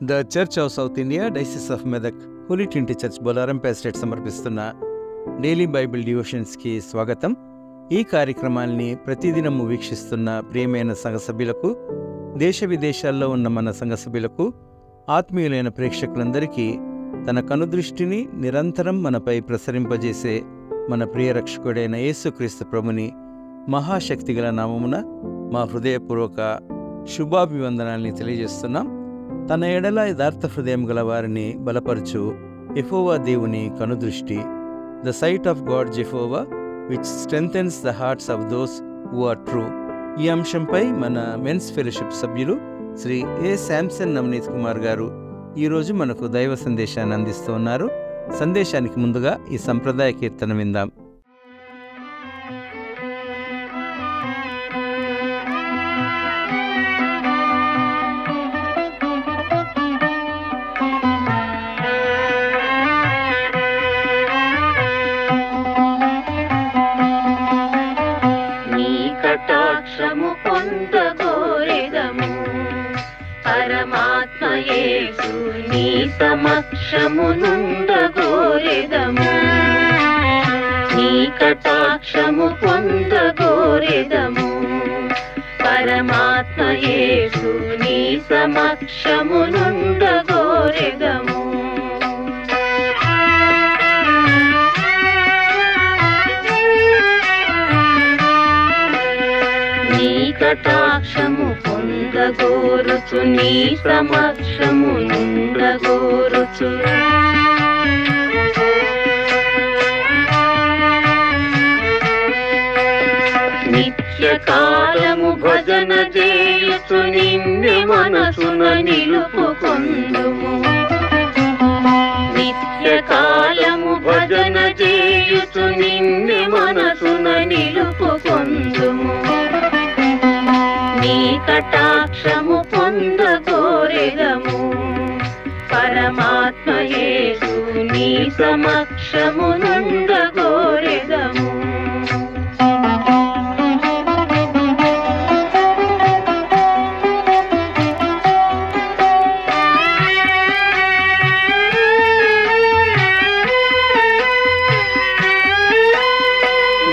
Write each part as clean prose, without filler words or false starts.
The church of South India diocese of Medak holy trinity church Bolarum pastorate సమర్పిస్తున్న daily Bible డివోషన్స్కి స్వాగతం. ఈ కార్యక్రమాల్ని ప్రతిదినము వీక్షిస్తున్న ప్రియమైన సంఘ సభ్యులకు, దేశ విదేశాల్లో ఉన్న మన సంఘ సభ్యులకు, ఆత్మీయులైన ప్రేక్షకులందరికీ తన కనుదృష్టిని నిరంతరం మనపై ప్రసరింపజేసే మన ప్రియ రక్షకుడైన యేసుక్రీస్తు ప్రభుని మహాశక్తిగల నామమున మా హృదయపూర్వక శుభాభివందనాల్ని తెలియజేస్తున్నాం. తన ఎడల యథార్థ హృదయం గల వారిని బలపరచు యెహోవా దేవుని కనుదృష్టి, the sight of God Jehovah which strengthens the hearts of those who are true. ఈ అంశంపై మన మెన్స్ ఫెలోషిప్ సభ్యులు శ్రీ ఏ శాంసన్ నవనీత్ కుమార్ గారు ఈరోజు మనకు దైవ సందేశాన్ని అందిస్తూ ఉన్నారు. సందేశానికి ముందుగా ఈ సంప్రదాయ కీర్తన విందాం. కటాక్షము పొందగోరెదము, పరమాత్మ యేసు నీ సమక్షము నుండగోరెదము. నీ కటాక్షము పొందగోరెదము, పరమాత్మ యేసు నీ సమక్షము నుండగోరెదము. కటాక్షము పొందగోరుచు నీ సమక్షము నుండగోరుచు. నిత్యకాలము భజన చేయుచు నిన్నే మనసున నిలుపుకొందుము. నిత్యకాలము భజన చేయుచు నిన్నే మనసున నిలుపుకొందుము. నీ కటాక్షము పొందగోరెదము, పరమాత్మ యేసు నీ సమక్షము నుండగోరెదము.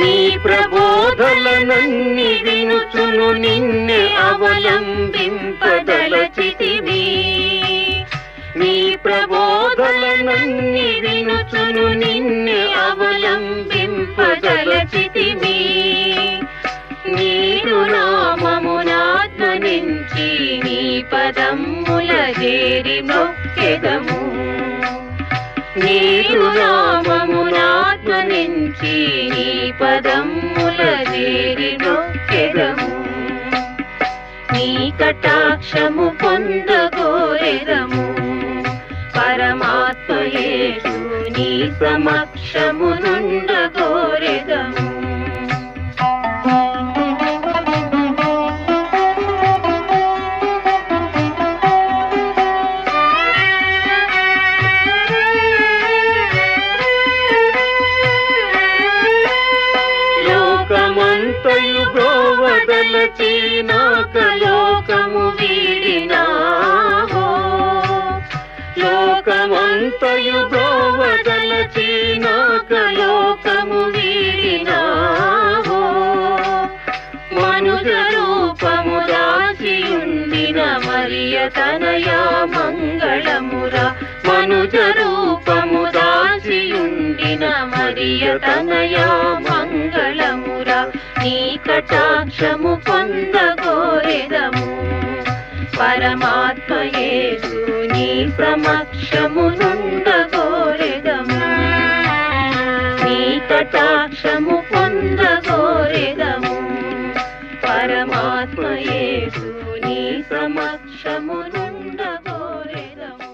నీ ప్రబోధలనన్ని వినుచును నిన్నే అవలంబింపదలచితివి. నీ ప్రబోధలనన్ని వినుచును నిన్నే అవలంబింపదలచితివి. నీరు నామమునాత్మనించి నీ పదమ్ముల చేరి మొక్కెదము. నీరు నామమునాత్మనించి నీ పదమ్ముల చేరి మొక్కెదము. నీ కటాక్షము పొందగోరెదము, పరమాత్మ యేసు నీ సమక్షము నుండగోరెదము. లోకమంతయు గోవదలచి నాకలోకము వీడినావో. లోకమంతయు గోవదలచి నాకలోకము వీడినావో. మనుజ రూపము దాచియుండిన మరియ తనయా మంగళమురా. మనుజ రూపము దాచియుండిన మరియ తనయా మంగళమురా. నీ కటాక్షము పొందగోరెదము, పరమాత్మ యేసు నీ సమక్షము నుండగోరెదము. నీ కటాక్షము పొందగోరెదము, పరమాత్మ యేసు నీ సమక్షము నుండగోరెదము.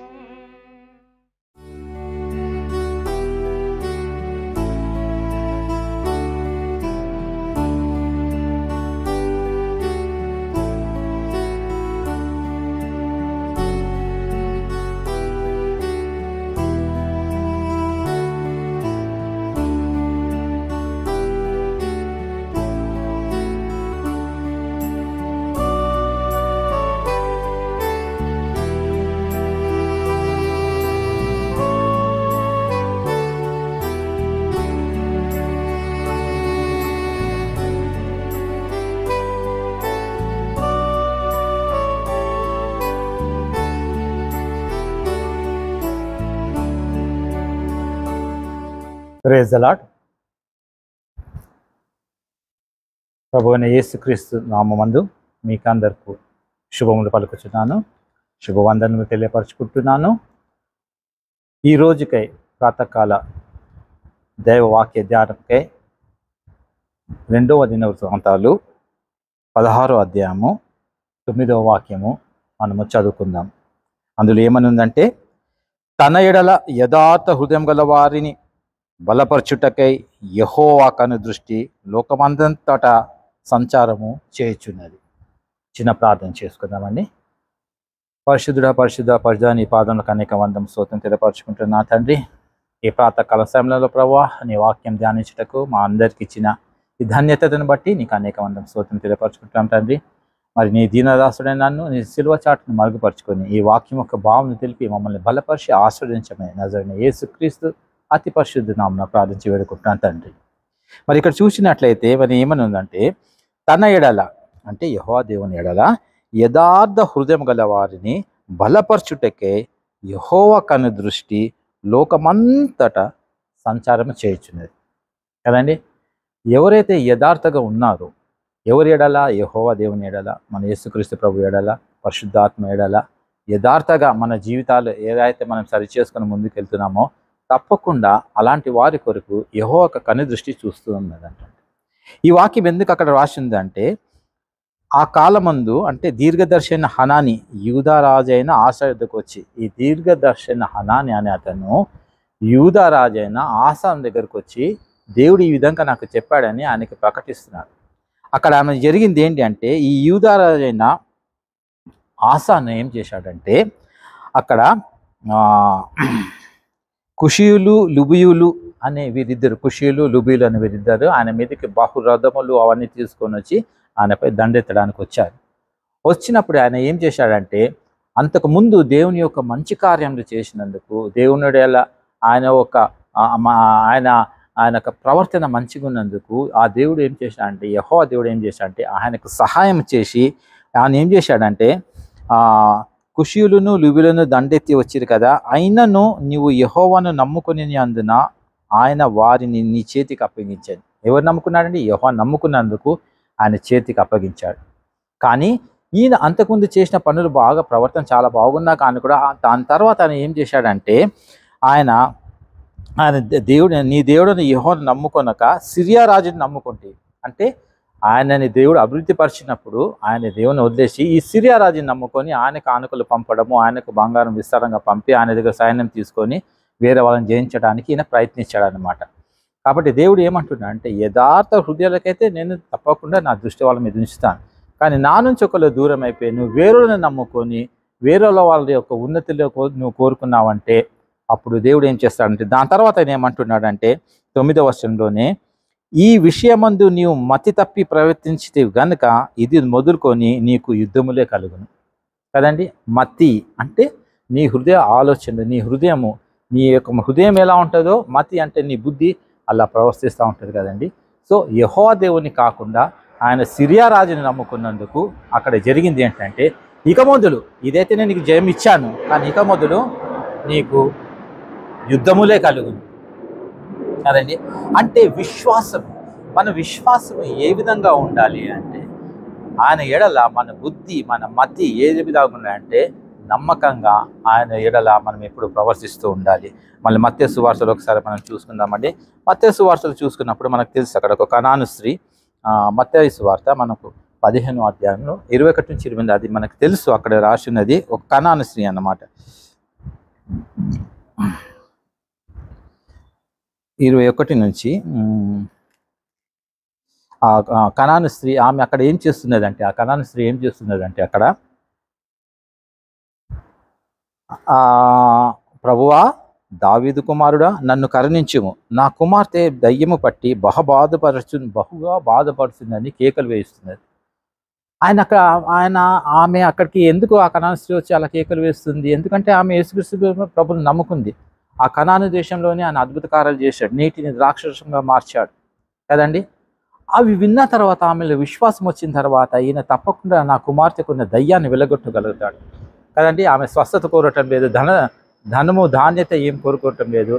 Praise the Lord. ప్రభువైన యేసుక్రీస్తు నామమందు మీకందరికీ శుభములు పలుకుచున్నాను, శుభవందనలు తెలియపరచుకుంటున్నాను. ఈ రోజుకై ప్రాతకాల దైవవాక్య ధ్యానంకై 2వ దినవృత్తాంతాలు 16వ అధ్యాయము 9వ వాక్యము మనము చదువుకుందాం. అందులో ఏమని ఉందంటే, తన ఎడల యథార్థ హృదయం గల వారిని బలపరచుటకై యెహోవా కనుదృష్టి లోకమందంతటా సంచారము చేయుచున్నది. చిన్న ప్రార్థన చేసుకుందామండి. పరిశుద్ధ నీ పాదములకు అనేక వందం స్తోత్రం తెలియపరచుకుంటున్నా తండ్రి. ఈ ప్రాతకాల సమయంలో ప్రభువా నీ వాక్యం ధ్యానించుటకు మా అందరికి ఇచ్చిన ఈ ధన్యతను బట్టి నీకు అనేక వందం స్తోత్రం తెలియపరచుకుంటున్నాం తండ్రి. మరి నీ దీనదాసుడైన నన్ను నీ సిలువ చాటును మరుగుపరుచుకొని ఈ వాక్యం యొక్క భావన తెలిపి మమ్మల్ని బలపరిచి ఆస్వాదించమని నజరేయుడైన యేసుక్రీస్తు అతి పరిశుద్ధ నామమున ప్రార్థించి వేడుకుంటున్నాను తండ్రి. మరి ఇక్కడ చూసినట్లయితే మరి ఏమని ఉందంటే, తన ఎడల అంటే యెహోవా దేవుని ఎడల యథార్థ హృదయం గల వారిని బలపరచుటకే యెహోవా కను దృష్టి లోకమంతటా సంచారం చేయుచున్నది కదండి. ఎవరైతే యథార్థగా ఉన్నారో, ఎవరి ఎడల? యెహోవా దేవుని ఎడల, మన యేసుక్రీస్తు ప్రభు ఎడల, పరిశుద్ధాత్మ ఎడల యథార్థగా మన జీవితాలు ఏదైతే మనం సరి చేసుకొని ముందుకు వెళ్తున్నామో తప్పకుండా అలాంటి వారి కొరకు యెహోవా కను దృష్టి చూస్తూ ఉన్నదంట. ఈ వాక్యం ఎందుకు అక్కడ రాసిందంటే, ఆ కాలమందు అంటే దీర్ఘదర్శన హనాని యూదారాజైన ఆసా యుద్ధకు వచ్చి, ఈ దీర్ఘదర్శన హనాని అనే అతను యూదారాజైన ఆసా దగ్గరకు వచ్చి దేవుడు ఈ విధంగా నాకు చెప్పాడని ఆయనకి ప్రకటిస్తున్నాడు. అక్కడ ఆమె జరిగింది ఏంటి అంటే, ఈ యూదారాజైన ఆసాను ఏం చేశాడంటే, అక్కడ కుషియులు లుబియులు అనే వీరిద్దరు, కుషియులు లుబియులు అనే వీరిద్దరు ఆయన మీదకి బహురథములు అవన్నీ తీసుకొని వచ్చి ఆయనపై దండెత్తడానికి వచ్చారు. వచ్చినప్పుడు ఆయన ఏం చేశాడంటే, అంతకుముందు దేవుని యొక్క మంచి కార్యములు చేసినందుకు దేవుని ఆయన యొక్క ప్రవర్తన మంచిగా ఉన్నందుకు ఆ దేవుడు ఏం చేశాడంటే, యెహోవా దేవుడు ఏం చేశాడంటే ఆయనకు సహాయం చేసి ఆయన ఏం చేశాడంటే, కుషియులను లుబిలను దండెత్తి వచ్చిరు కదా, అయినను నీవు యెహోవాను నమ్ముకొని అందున ఆయన వారిని నీ చేతికి అప్పగించాడు. ఎవరు నమ్ముకున్నాడండి? యెహోవా నమ్ముకున్నందుకు ఆయన చేతికి అప్పగించాడు. కానీ ఈయన అంతకుముందు చేసిన పనులు బాగా ప్రవర్తన చాలా బాగున్నా కానీ కూడా దాని తర్వాత ఆయన ఏం చేశాడంటే, ఆయన దేవుడు నీ దేవుడిని యెహోవాను నమ్ముకొనక సిరియా రాజుని నమ్ముకుంటే, అంటే ఆయనని దేవుడు అభివృద్ధి పరిచినప్పుడు ఆయన దేవుని వదిలేసి ఈ సిరియా రాజుని నమ్ముకొని ఆయనకు ఆనుకలు పంపడము, ఆయనకు బంగారం విస్తారంగా పంపి ఆయన దగ్గర సైన్యం తీసుకొని వేరే వాళ్ళని జయించడానికి ఈయన ప్రయత్నించాడనమాట. కాబట్టి దేవుడు ఏమంటున్నా అంటే, యథార్థ హృదయాలకైతే నేను తప్పకుండా నా దృష్టి వాళ్ళ మీద ఉంచుతాను, కానీ నా నుంచి ఒకళ్ళు దూరం అయిపోయి నువ్వు వేరేలను నమ్ముకొని వేరే వాళ్ళ యొక్క ఉన్నతిలో నువ్వు కోరుకున్నావంటే అప్పుడు దేవుడు ఏం చేస్తాడంటే, దాని తర్వాత ఆయన ఏమంటున్నాడంటే 9వ వచనంలోనే, ఈ విషయమందు నీవు మతి తప్పి ప్రవర్తించితే గనుక ఇది మొదలుకొని నీకు యుద్ధములే కలుగును కదండి. మతి అంటే నీ హృదయ ఆలోచన, నీ హృదయము, నీ యొక్క హృదయం ఎలా ఉంటుందో, మతి అంటే నీ బుద్ధి అలా ప్రవర్తిస్తూ ఉంటుంది కదండి. సో యెహోవా దేవుని కాకుండా ఆయన సిరియా రాజుని నమ్ముకున్నందుకు అక్కడ జరిగింది ఏంటంటే, ఇక మొదలు ఇదైతే నేను నీకు జయం ఇచ్చాను, కానీ ఇక మొదలు నీకు యుద్ధములే కలుగును కదండి. అంటే విశ్వాసం, మన విశ్వాసం ఏ విధంగా ఉండాలి అంటే, ఆయన ఎడల మన బుద్ధి, మన మతి ఏ విధంగా ఉండాలంటే నమ్మకంగా ఆయన ఎడల మనం ఎప్పుడు ప్రవర్తిస్తూ ఉండాలి. మళ్ళీ మత్తయి సువార్తలో ఒకసారి మనం చూసుకుందామండి. మత్తయి సువార్తలు చూసుకున్నప్పుడు మనకు తెలుసు, అక్కడ ఒక కనాను స్త్రీ, మత్తయి సువార్త మనకు 15వ అధ్యాయంలో 21 నుంచి 28 అది మనకు తెలుసు, అక్కడ రాసినది ఒక కనాను స్త్రీ అన్నమాట. 21 నుంచి కనాను స్త్రీ ఆమె అక్కడ ఏం చేస్తున్నదంటే, ఆ కనాను స్త్రీ ఏం చేస్తున్నదంటే, అక్కడ ప్రభువా దావీదు కుమారుడా నన్ను కరుణించుము, నా కుమార్తె దయ్యము పట్టి బహుగా బాధపడుతుందని కేకలు వేయిస్తున్నది. ఆమె అక్కడికి ఎందుకు ఆ కనాను స్త్రీ వచ్చి అలా కేకలు వేస్తుంది? ఎందుకంటే ఆమె యేసుక్రీస్తు ప్రభువుని నమ్ముకుంది. ఆ కనాను దేశంలోనే ఆయన అద్భుత కార్యాలు చేశాడు, నీటిని ద్రాక్షరసంగా మార్చాడు కదండి. అవి విన్న తర్వాత ఆమెలో విశ్వాసం వచ్చిన తర్వాత ఈయన తప్పకుండా నా కుమార్తెకున్న దయ్యాన్ని వెలగొట్టగలుగుతాడు కదండి. ఆమె స్వస్థత కోరటం లేదు, ధనము ధాన్యత ఏం కోరుకోవటం లేదు.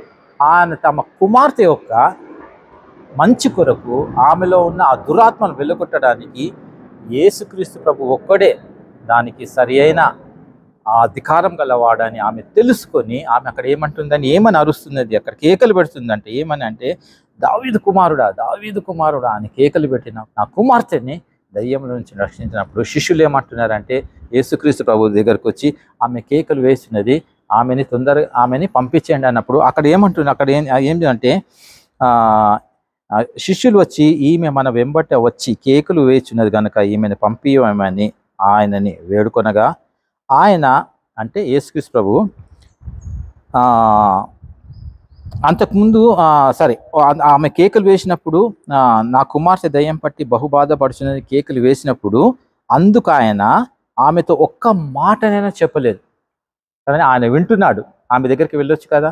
ఆయన తమ కుమార్తె యొక్క మంచి కొరకు ఆమెలో ఉన్న ఆ దురాత్మను వెలుగొట్టడానికి యేసుక్రీస్తు ప్రభు ఒక్కడే దానికి సరి అయిన ఆ అధికారం గలవాడని ఆమె తెలుసుకొని ఆమె అక్కడ ఏమని అరుస్తున్నది, అక్కడ కేకలు పెడుతుందంటే ఏమని అంటే, దావీదు కుమారుడా అని కేకలు పెట్టిన నా కుమార్తెని దయ్యం నుంచి రక్షించినప్పుడు శిష్యులు ఏమంటున్నారంటే, యేసుక్రీస్తు ప్రభు దగ్గరకు వచ్చి ఆమె కేకలు వేస్తున్నది, ఆమెని పంపించండి అన్నప్పుడు అక్కడ ఏంటంటే శిష్యులు వచ్చి ఈమె మన వెంబట వచ్చి కేకులు వేస్తున్నది కనుక ఈమెను పంపించమని ఆయనని వేడుకొనగా, ఆయన అంటే యేసుక్రీస్తు ప్రభు అంతకుముందు ఆమె కేకలు వేసినప్పుడు నా కుమార్తె దయ్యం పట్టి బహుబాధపడుచున్నది కేకలు వేసినప్పుడు అందుకు ఆయన ఆమెతో ఒక్క మాటనైనా చెప్పలేదు. కానీ ఆయన వింటున్నాడు. ఆమె దగ్గరికి వెళ్ళొచ్చు కదా,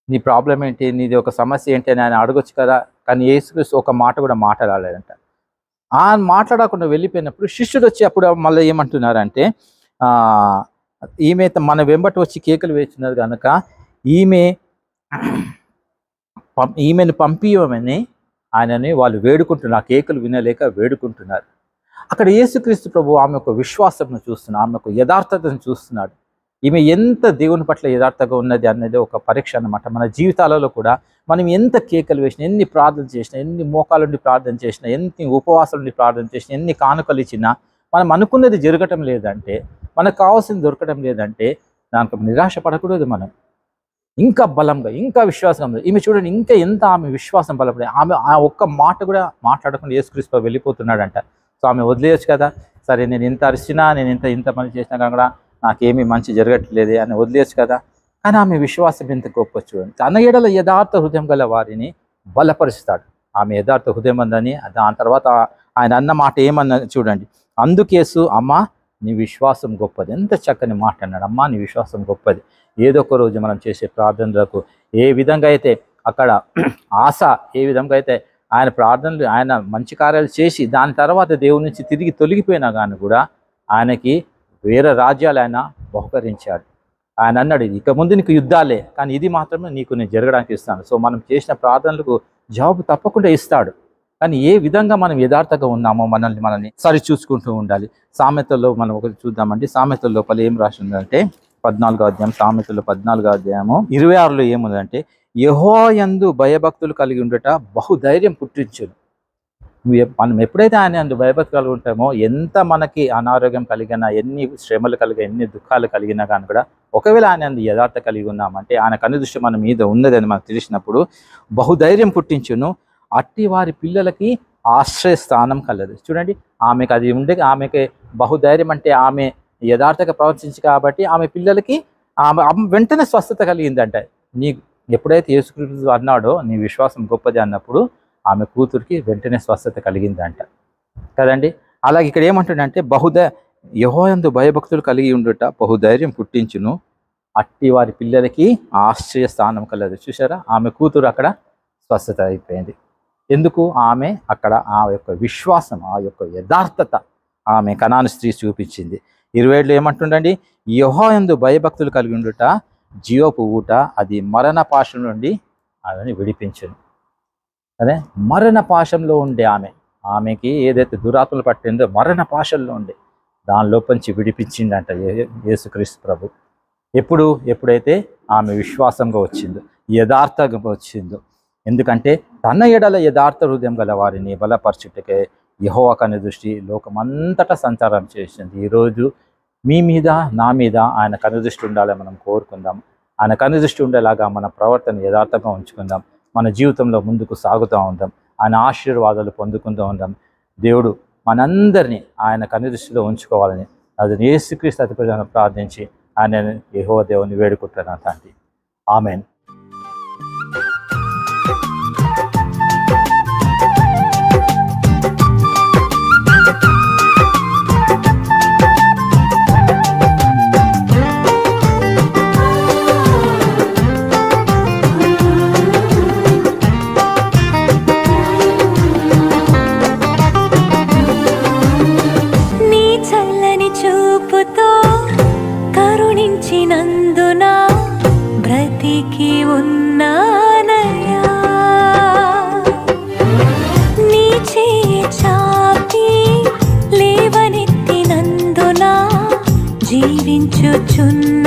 నీ ప్రాబ్లం ఏంటి, నీది ఒక సమస్య ఏంటి అని ఆయన అడగొచ్చు కదా. కానీ యేసుక్రీస్తు ఒక మాట కూడా మాట్లాడలేదంట. ఆయన మాట్లాడకుండా వెళ్ళిపోయినప్పుడు శిష్యుడు వచ్చి అప్పుడు మళ్ళీ ఏమంటున్నారంటే, ఈమె మన వెంబటి వచ్చి కేకలు వేస్తున్నారు కనుక ఈమెను పంపించమని ఆయనని వాళ్ళు వేడుకుంటున్నారు. ఆ కేకలు వినలేక వేడుకుంటున్నారు. అక్కడ యేసుక్రీస్తు ప్రభు ఆమె యొక్క విశ్వాసంను చూస్తున్నాడు, ఆమె యొక్క యథార్థతను చూస్తున్నాడు. ఈమె ఎంత దేవుని పట్ల యథార్థంగా ఉన్నది అనేది ఒక పరీక్ష అన్నమాట. మన జీవితాలలో కూడా మనం ఎంత కేకలు వేసినా, ఎన్ని ప్రార్థన చేసినా, ఎన్ని మోకాల నుండి ప్రార్థన చేసినా, ఎన్ని ఉపవాసాల నుండి ప్రార్థన చేసినా, ఎన్ని కానుకలు ఇచ్చినా మనం అనుకున్నది జరగటం లేదంటే, మనకు కావాల్సింది దొరకడం లేదంటే దానికి నిరాశపడకూడదు. మనం ఇంకా బలంగా, ఇంకా విశ్వాసంగా, ఈమె చూడండి ఇంకా ఎంత ఆమె విశ్వాసం బలపడి ఆమె ఆ ఒక్క మాట కూడా మాట్లాడకుండా యేసుక్రీస్తు వెళ్ళిపోతున్నాడంట. సో ఆమె వదిలేయచ్చు కదా, సరే నేను ఇంత అరిచినా, నేను ఇంత పని చేసినా కూడా నాకేమీ మంచి జరగట్లేదు అని వదిలేయచ్చు కదా. కానీ ఆమె విశ్వాసం ఎంత గొప్ప చూడండి. తన ఎడల యథార్థ హృదయం గల వారిని బలపరుస్తాడు. ఆమె యథార్థ హృదయం ఉందని దాని తర్వాత ఆయన అన్న మాట ఏమన్నా చూడండి, అందుకేసు అమ్మా నీ విశ్వాసం గొప్పది. ఎంత చక్కని మాట అన్నాడు, అమ్మా నీ విశ్వాసం గొప్పది. ఏదో ఒక రోజు మనం చేసే ప్రార్థనలకు ఏ విధంగా అయితే అక్కడ ఆశ, ఏ విధంగా అయితే ఆయన ప్రార్థనలు, ఆయన మంచి కార్యాలు చేసి దాని తర్వాత దేవుడి నుంచి తిరిగి తొలగిపోయినా కానీ కూడా ఆయనకి వేరే రాజ్యాలు ఆయన బహుకరించాడు. ఆయన అన్నాడు, ఇక ముందు నీకు యుద్ధాలే, కానీ ఇది మాత్రమే నీకు నేను జరగడానికి ఇస్తాను. సో మనం చేసిన ప్రార్థనలకు జవాబు తప్పకుండా ఇస్తాడు. కానీ ఏ విధంగా మనం యథార్థంగా ఉన్నామో మనల్ని సరి చూసుకుంటూ ఉండాలి. సామెతల్లో మనం ఒకటి చూద్దామండి. సామెతల లోపల ఏం రాసి ఉందంటే 14వ అధ్యాయం, సామెతల్లో 14వ అధ్యాయము 26లో ఏముందంటే, యెహోవా యందు భయభక్తులు కలిగి ఉండట బహుధైర్యం పుట్టించును. మనం ఎప్పుడైతే ఆయన యందు భయభక్తి కలిగి ఉంటామో, ఎంత మనకి అనారోగ్యం కలిగినా, ఎన్ని శ్రమలు కలిగినా, ఎన్ని దుఃఖాలు కలిగినా కానీ కూడా ఒకవేళ ఆయన యందు యథార్థ కలిగి ఉన్నామంటే, ఆయన కనుదృష్టి మన మీద ఉన్నదని మనకు తెలిసినప్పుడు బహుధైర్యం పుట్టించును. అట్టి వారి పిల్లలకి ఆశ్రయస్థానం కలదు. చూడండి, ఆమెకు అది ఉండే, ఆమెకి బహుధైర్యం అంటే ఆమె యథార్థంగా ప్రవర్తించి కాబట్టి ఆమె పిల్లలకి ఆమె వెంటనే స్వస్థత కలిగిందంట. ఎప్పుడైతే యేసుక్రీస్తు అన్నాడో నీ విశ్వాసం గొప్పది అన్నప్పుడు ఆమె కూతురికి వెంటనే స్వస్థత కలిగిందంట కదండి. అలాగే ఇక్కడ ఏమంటుండంటే యెహోవా యందు భయభక్తులు కలిగి ఉండుట బహుధైర్యం పుట్టించును, అట్టి వారి పిల్లలకి ఆశ్రయ స్థానం కలదు. చూసారా, ఆమె కూతురు అక్కడ స్వస్థత అయిపోయింది. ఎందుకు? ఆమె అక్కడ ఆ యొక్క విశ్వాసం, ఆ యొక్క యథార్థత ఆమె కనాను స్త్రీ చూపించింది. 27లో ఏమంటుండండి, యెహోవా యందు భయభక్తులు కలిగి ఉండుట జీవపు ఊట, అది మరణ పాశం నుండి ఆమెని విడిపించును. అదే మరణ పాశంలో ఉండే ఆమెకి ఏదైతే దురాత్మలు పట్టిందో మరణ పాశంలో ఉండే దానిలోపంచి విడిపించిందంట యేసుక్రీస్తు ప్రభు. ఎప్పుడైతే ఆమె విశ్వాసంగా వచ్చిందో, యథార్థంగా వచ్చిందో. ఎందుకంటే తన ఎడల యథార్థ హృదయం గల వారిని బలపరచుటకే యెహోవా కనుదృష్టి లోకమంతటా సంచారం చేసింది. ఈరోజు మీ మీద, నా మీద ఆయన కనుదృష్టి ఉండాలని మనం కోరుకుందాం. ఆయన కనుదృష్టి ఉండేలాగా మన ప్రవర్తన యథార్థంగా ఉంచుకుందాం. మన జీవితంలో ముందుకు సాగుతూ ఉందాం. ఆయన ఆశీర్వాదాలు పొందుకుంటూ ఉందాం. దేవుడు మనందరినీ ఆయన కనుదృష్టిలో ఉంచుకోవాలని అది యేసుక్రీస్తు అతి ప్రజలను ప్రార్థించి ఆయన యెహోవా దేవుని వేడుకుంటున్నాను తండ్రి. ఆమేన్. కరుణించినందున బ్రతికి ఉన్నానయ్యా నీ చేయి చాపి లేవనెత్తినందున జీవించుచున్న